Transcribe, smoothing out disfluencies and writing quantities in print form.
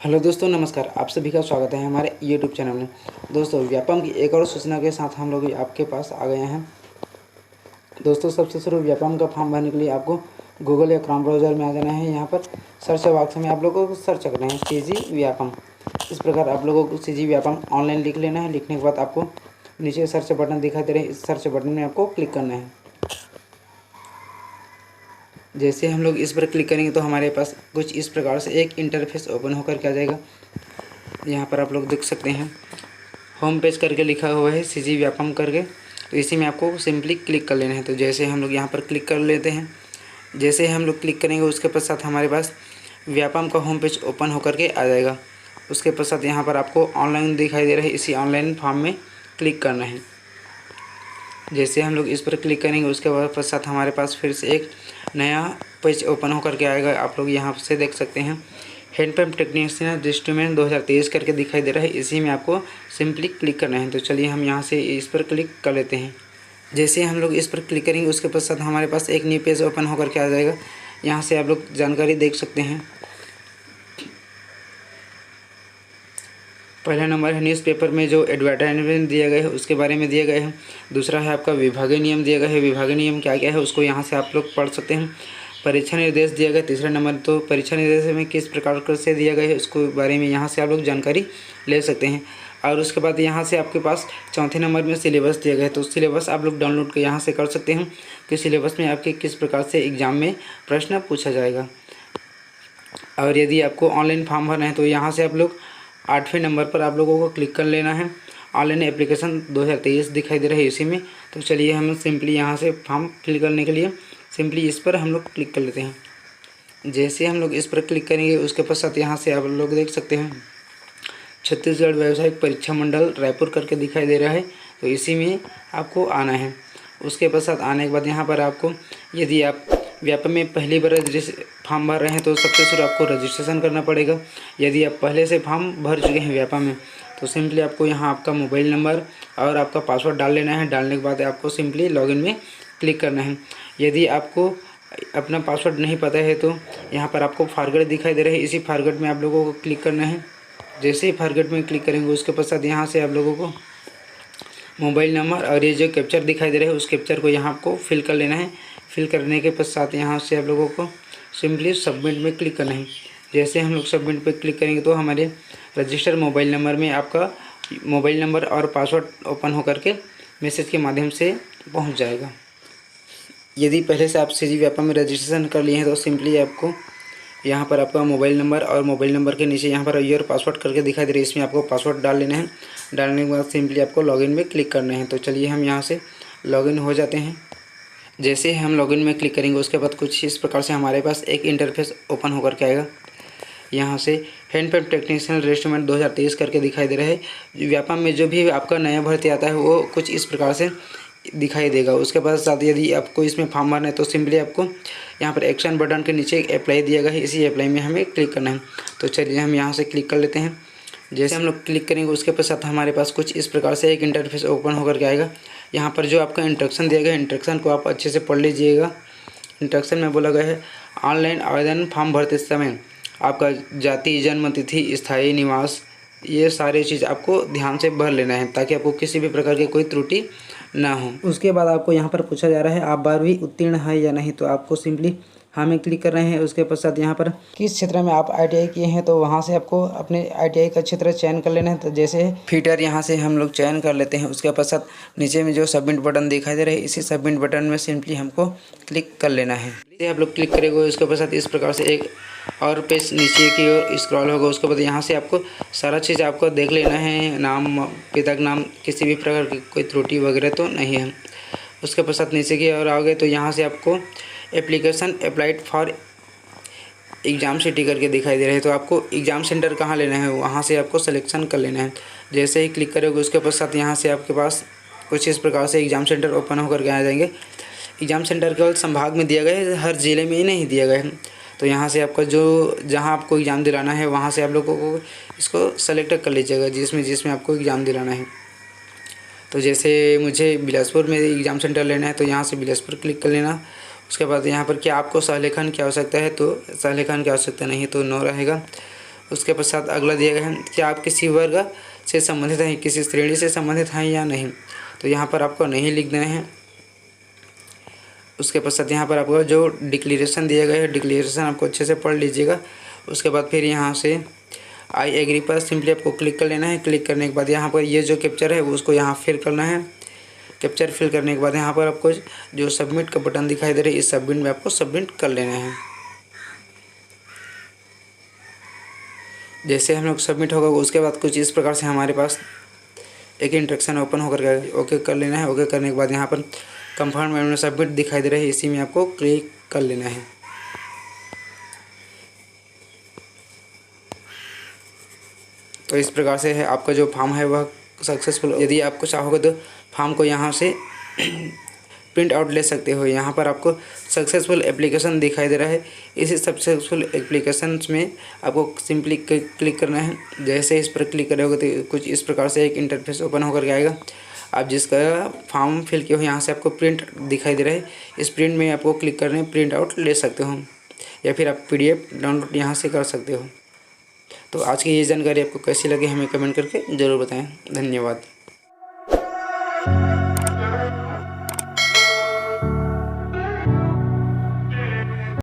Hello दोस्तों, नमस्कार। आप सभी का स्वागत है हमारे यूट्यूब चैनल में। दोस्तों, व्यापम की एक और सूचना के साथ हम लोग आपके पास आ गए हैं। दोस्तों, सबसे शुरू व्यापम का फॉर्म भरने के लिए आपको गूगल या क्रोम ब्राउज़र में आ जाना है। यहाँ पर सर्च बॉक्स में आप लोगों को सर्च करना है सीजी व्यापम। इस प्रकार आप लोगों को सीजी व्यापम ऑनलाइन लिख लेना है। लिखने के बाद आपको नीचे सर्च बटन दिखाई दे रहे हैं, इस सर्च बटन में आपको क्लिक करना है। जैसे हम लोग इस पर क्लिक करेंगे तो हमारे पास कुछ इस प्रकार से एक इंटरफेस ओपन होकर के आ जाएगा। यहाँ पर आप लोग देख सकते हैं होम पेज करके लिखा हुआ है सीजी व्यापम करके। तो इसी में आपको सिंपली क्लिक कर लेना है। तो जैसे हम लोग यहाँ पर क्लिक कर लेते हैं, जैसे हम लोग क्लिक करेंगे उसके पश्चात हमारे पास व्यापम का होम पेज ओपन होकर के आ जाएगा। उसके पश्चात यहाँ पर आपको ऑनलाइन दिखाई दे रहा है, इसी ऑनलाइन फॉर्म में क्लिक करना है। जैसे हम लोग इस पर क्लिक करेंगे उसके बाद पश्चात हमारे पास फिर से एक नया पेज ओपन होकर के आएगा। आप लोग यहाँ से देख सकते हैं हैंडपम्प टेक्नीशियन रिक्रूटमेंट 2023 करके दिखाई दे रहा है। इसी में आपको सिंपली क्लिक करना है। तो चलिए हम यहाँ से इस पर क्लिक कर लेते हैं। जैसे हम लोग इस पर क्लिक करेंगे उसके पश्चात हमारे पास एक न्यू पेज ओपन होकर के आ जाएगा। यहाँ से आप लोग जानकारी देख सकते हैं। पहला नंबर है न्यूज़पेपर में जो एडवर्टाइजमेंट दिया गया है उसके बारे में दिया गया है। दूसरा है आपका विभागीय नियम दिया गया है, विभागीय नियम क्या क्या है उसको यहाँ से आप लोग पढ़ सकते हैं। परीक्षा निर्देश दिया गया तीसरा नंबर, तो परीक्षा निर्देश में किस प्रकार से दिया गया है उसको बारे में यहाँ से आप लोग जानकारी ले सकते हैं। और उसके बाद यहाँ से आपके पास चौथे नंबर में सिलेबस दिया गया है। तो सिलेबस आप लोग डाउनलोड कर यहाँ से कर सकते हैं कि सिलेबस में आपके किस प्रकार से एग्ज़ाम में प्रश्न पूछा जाएगा। और यदि आपको ऑनलाइन फॉर्म भरना है तो यहाँ से आप लोग 8वें नंबर पर आप लोगों को क्लिक कर लेना है। ऑनलाइन एप्लीकेशन 2023 दिखाई दे रहा है इसी में। तो चलिए हम सिंपली यहाँ से फॉर्म फिल करने के लिए सिंपली इस पर हम लोग क्लिक कर लेते हैं। जैसे हम लोग इस पर क्लिक करेंगे उसके पश्चात यहाँ से आप लोग देख सकते हैं छत्तीसगढ़ व्यावसायिक परीक्षा मंडल रायपुर करके दिखाई दे रहा है। तो इसी में आपको आना है। उसके पश्चात आने के बाद यहाँ पर आपको यदि आप व्यापम में पहली बार फॉर्म भर रहे हैं तो सबसे शुरू आपको रजिस्ट्रेशन करना पड़ेगा। यदि आप पहले से फॉर्म भर चुके हैं व्यापम में तो सिंपली आपको यहाँ आपका मोबाइल नंबर और आपका पासवर्ड डाल लेना है। डालने के बाद आपको सिंपली लॉगिन में क्लिक करना है। यदि आपको अपना पासवर्ड नहीं पता है तो यहाँ पर आपको फॉरगेट दिखाई दे रहा है, इसी फॉरगेट में आप लोगों को क्लिक करना है। जैसे ही फॉरगेट में क्लिक करेंगे उसके पश्चात यहाँ से आप लोगों को मोबाइल नंबर और ये जो कैप्चर दिखाई दे रहा है उस कैप्चर को यहाँ आपको फिल कर लेना है। फिल करने के पश्चात यहाँ से आप लोगों को सिंपली सबमिट में क्लिक करना है। जैसे हम लोग सबमिट पे क्लिक करेंगे तो हमारे रजिस्टर मोबाइल नंबर में आपका मोबाइल नंबर और पासवर्ड ओपन होकर के मैसेज के माध्यम से पहुँच जाएगा। यदि पहले से आप सीजी व्यापम में रजिस्ट्रेशन कर लिए हैं तो सिंपली आपको यहाँ पर आपका मोबाइल नंबर और मोबाइल नंबर के नीचे यहाँ पर योर पासवर्ड करके दिखाई दे रही है, इसमें आपको पासवर्ड डाल लेना है। डालने के बाद सिंपली आपको लॉगिन में क्लिक करना है। तो चलिए हम यहाँ से लॉगिन हो जाते हैं। जैसे ही हम लॉगिन में क्लिक करेंगे उसके बाद कुछ इस प्रकार से हमारे पास एक इंटरफेस ओपन होकर के आएगा। यहाँ से हैंडपम्प टेक्नीशियन रिक्रूटमेंट 2023 करके दिखाई दे रहा है। व्यापम में जो भी आपका नया भर्ती आता है वो कुछ इस प्रकार से दिखाई देगा। उसके बाद साथ यदि आपको इसमें फॉर्म भरना है तो सिंपली आपको यहाँ पर एक्शन बटन के नीचे अप्लाई दिया गया है, इसी अप्लाई में हमें क्लिक करना है। तो चलिए हम यहाँ से क्लिक कर लेते हैं। जैसे हम लोग क्लिक करेंगे उसके पश्चात हमारे पास कुछ इस प्रकार से एक इंटरफेस ओपन होकर के आएगा। यहाँ पर जो आपका इंस्ट्रक्शन दिया गया है इंस्ट्रक्शन को आप अच्छे से पढ़ लीजिएगा। इंस्ट्रक्शन में बोला गया है ऑनलाइन आवेदन फॉर्म भरते समय आपका जाति, जन्म तिथि, स्थायी निवास, ये सारी चीज़ आपको ध्यान से भर लेना है ताकि आपको किसी भी प्रकार की कोई त्रुटि ना हो। उसके बाद आपको यहाँ पर पूछा जा रहा है आप 12वीं उत्तीर्ण है या नहीं, तो आपको सिंपली हाँ में क्लिक कर रहे हैं। उसके पश्चात यहाँ पर किस क्षेत्र में आप ITI किए हैं तो वहाँ से आपको अपने ITI का क्षेत्र चयन कर लेना है। तो जैसे फिटर यहाँ से हम लोग चयन कर लेते हैं। उसके पश्चात नीचे में जो सबमिट बटन दिखाई दे रहा है इसी सबमिट बटन में सिंपली हमको क्लिक कर लेना है। आप लोग क्लिक करेंगे उसके पश्चात इस प्रकार से एक और पेज नीचे की ओर स्क्रॉल होगा। उसके बाद यहाँ से आपको सारा चीज़ आपको देख लेना है, नाम, पिता का नाम, किसी भी प्रकार की कोई त्रुटि वगैरह तो नहीं है। उसके पश्चात नीचे की ओर आओगे तो यहाँ से आपको application applied for exam city करके दिखाई दे रहा है। तो आपको एग्ज़ाम सेंटर कहाँ लेना है वहाँ से आपको सिलेक्शन कर लेना है। जैसे ही क्लिक करोगे उसके पश्चात यहाँ से आपके पास कुछ इस प्रकार से एग्ज़ाम सेंटर ओपन होकर के आ जाएंगे। एग्ज़ाम सेंटर केवल संभाग में दिया गया है, हर ज़िले में ही नहीं दिया गया है। तो यहाँ से आपका जो जहाँ आपको एग्ज़ाम दिलाना है वहाँ से आप लोगों को इसको सेलेक्ट कर लीजिएगा जिसमें आपको एग्ज़ाम दिलाना है। तो जैसे मुझे बिलासपुर में एग्ज़ाम सेंटर लेना है तो यहाँ से बिलासपुर क्लिक कर लेना। उसके बाद यहाँ पर क्या आपको सहलेखन की आवश्यकता है तो सहलेखन की आवश्यकता नहीं तो नो रहेगा। उसके पश्चात अगला दिया गया है कि आप किसी वर्ग से संबंधित हैं, किसी श्रेणी से संबंधित हैं या नहीं, तो यहाँ पर आपको नहीं लिख देना है। उसके पश्चात यहाँ पर आपको जो डिक्लेरेशन दिया गया है, डिक्लेरेशन आपको अच्छे से पढ़ लीजिएगा। उसके बाद फिर यहाँ से आई एग्री पर सिंपली आपको क्लिक कर लेना है। क्लिक करने के बाद यहाँ पर ये जो कैप्चर है उसको यहाँ फिल करना है। कैप्चर फिल करने के बाद यहाँ पर आपको जो सबमिट का बटन दिखाई दे रहा है, इस सबमिट में आपको सबमिट कर लेना है। जैसे हम लोग सबमिट होगा उसके बाद कुछ इस प्रकार से हमारे पास एक इंस्ट्रक्शन ओपन होकर के ओके कर लेना है। ओके करने के बाद यहाँ पर कंफर्म एंड सबमिट दिखाई दे रहा है, इसी में आपको क्लिक कर लेना है। तो इस प्रकार से है आपका जो फॉर्म है वह सक्सेसफुल। यदि आपको चाहोगे तो फॉर्म को यहाँ से प्रिंट आउट ले सकते हो। यहाँ पर आपको सक्सेसफुल एप्लीकेशन दिखाई दे रहा है। इसी सक्सेसफुल एप्लीकेशन में आपको सिंपली क्लिक करना है। जैसे इस पर क्लिक करोगे तो कुछ इस प्रकार से एक इंटरफेस ओपन होकर के आएगा। आप जिसका फॉर्म फिल किया हो यहाँ से आपको प्रिंट दिखाई दे रहा है, इस प्रिंट में आपको क्लिक करने प्रिंट आउट ले सकते हो या फिर आप PDF डाउनलोड यहाँ से कर सकते हो। तो आज की ये जानकारी आपको कैसी लगी हमें कमेंट करके ज़रूर बताएं। धन्यवाद।